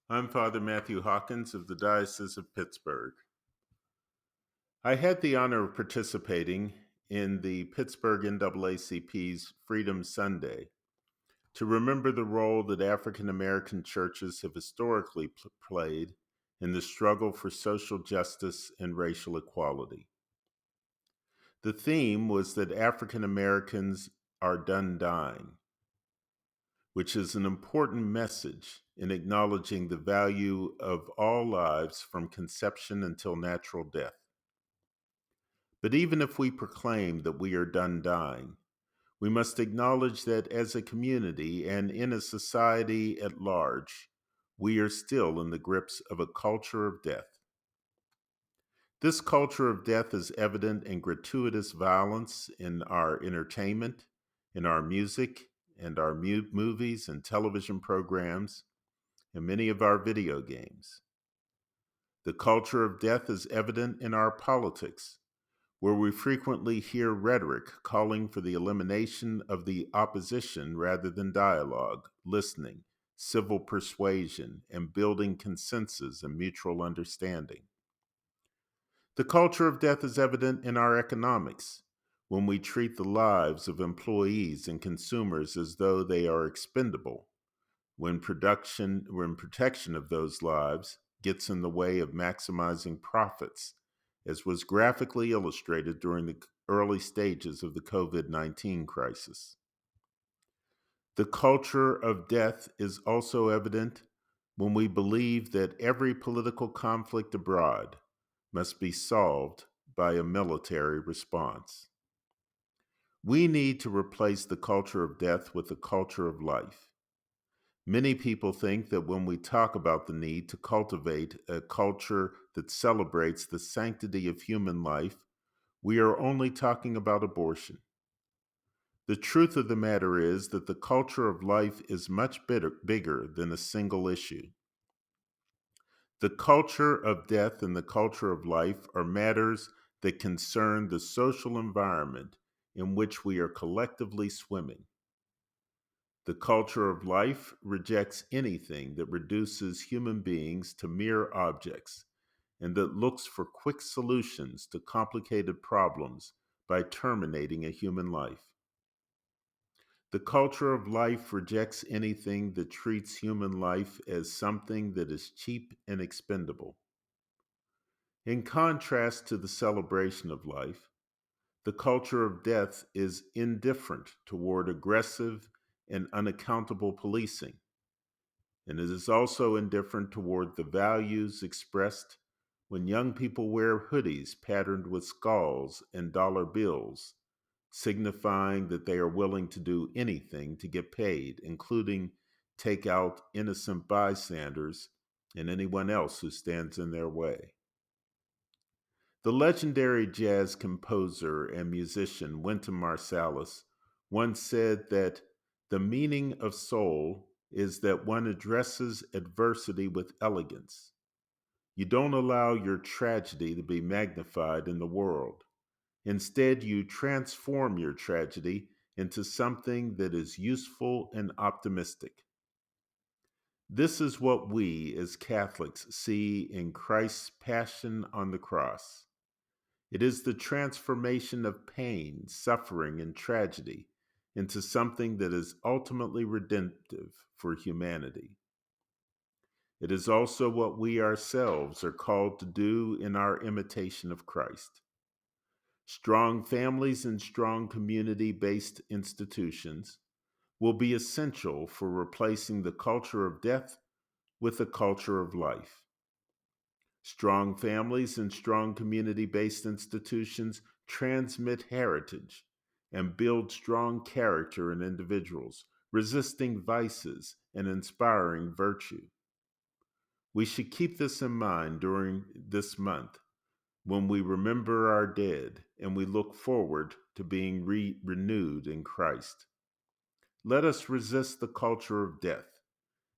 I'm Father Matthew Hawkins of the Diocese of Pittsburgh. I had the honor of participating in the Pittsburgh NAACP's Freedom Sunday to remember the role that African American churches have historically played in the struggle for social justice and racial equality. The theme was that African Americans are done dying, which is an important message in acknowledging the value of all lives from conception until natural death. But even if we proclaim that we are done dying, we must acknowledge that as a community and in a society at large, we are still in the grips of a culture of death. This culture of death is evident in gratuitous violence in our entertainment, in our music, and our movies and television programs, and many of our video games. The culture of death is evident in our politics, where we frequently hear rhetoric calling for the elimination of the opposition rather than dialogue, listening, civil persuasion, and building consensus and mutual understanding. The culture of death is evident in our economics, when we treat the lives of employees and consumers as though they are expendable, when protection of those lives gets in the way of maximizing profits, as was graphically illustrated during the early stages of the COVID-19 crisis. The culture of death is also evident when we believe that every political conflict abroad must be solved by a military response. We need to replace the culture of death with the culture of life. Many people think that when we talk about the need to cultivate a culture that celebrates the sanctity of human life, we are only talking about abortion. The truth of the matter is that the culture of life is much bigger than a single issue. The culture of death and the culture of life are matters that concern the social environment in which we are collectively swimming. The culture of life rejects anything that reduces human beings to mere objects and that looks for quick solutions to complicated problems by terminating a human life. The culture of life rejects anything that treats human life as something that is cheap and expendable. In contrast to the celebration of life, the culture of death is indifferent toward aggressive and unaccountable policing, and it is also indifferent toward the values expressed when young people wear hoodies patterned with skulls and dollar bills, signifying that they are willing to do anything to get paid, including take out innocent bystanders and anyone else who stands in their way. The legendary jazz composer and musician Wynton Marsalis once said that the meaning of soul is that one addresses adversity with elegance. You don't allow your tragedy to be magnified in the world. Instead, you transform your tragedy into something that is useful and optimistic. This is what we as Catholics see in Christ's passion on the cross. It is the transformation of pain, suffering, and tragedy into something that is ultimately redemptive for humanity. It is also what we ourselves are called to do in our imitation of Christ. Strong families and strong community based institutions will be essential for replacing the culture of death with a culture of life. Strong families and strong community based institutions transmit heritage and build strong character in individuals, resisting vices and inspiring virtue. We should keep this in mind during this month when we remember our dead and we look forward to being renewed in Christ. Let us resist the culture of death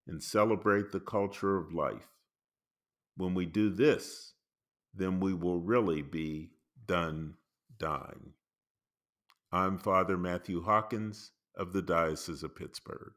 and celebrate the culture of life. When we do this, then we will really be done dying. I'm Father Matthew Hawkins of the Diocese of Pittsburgh.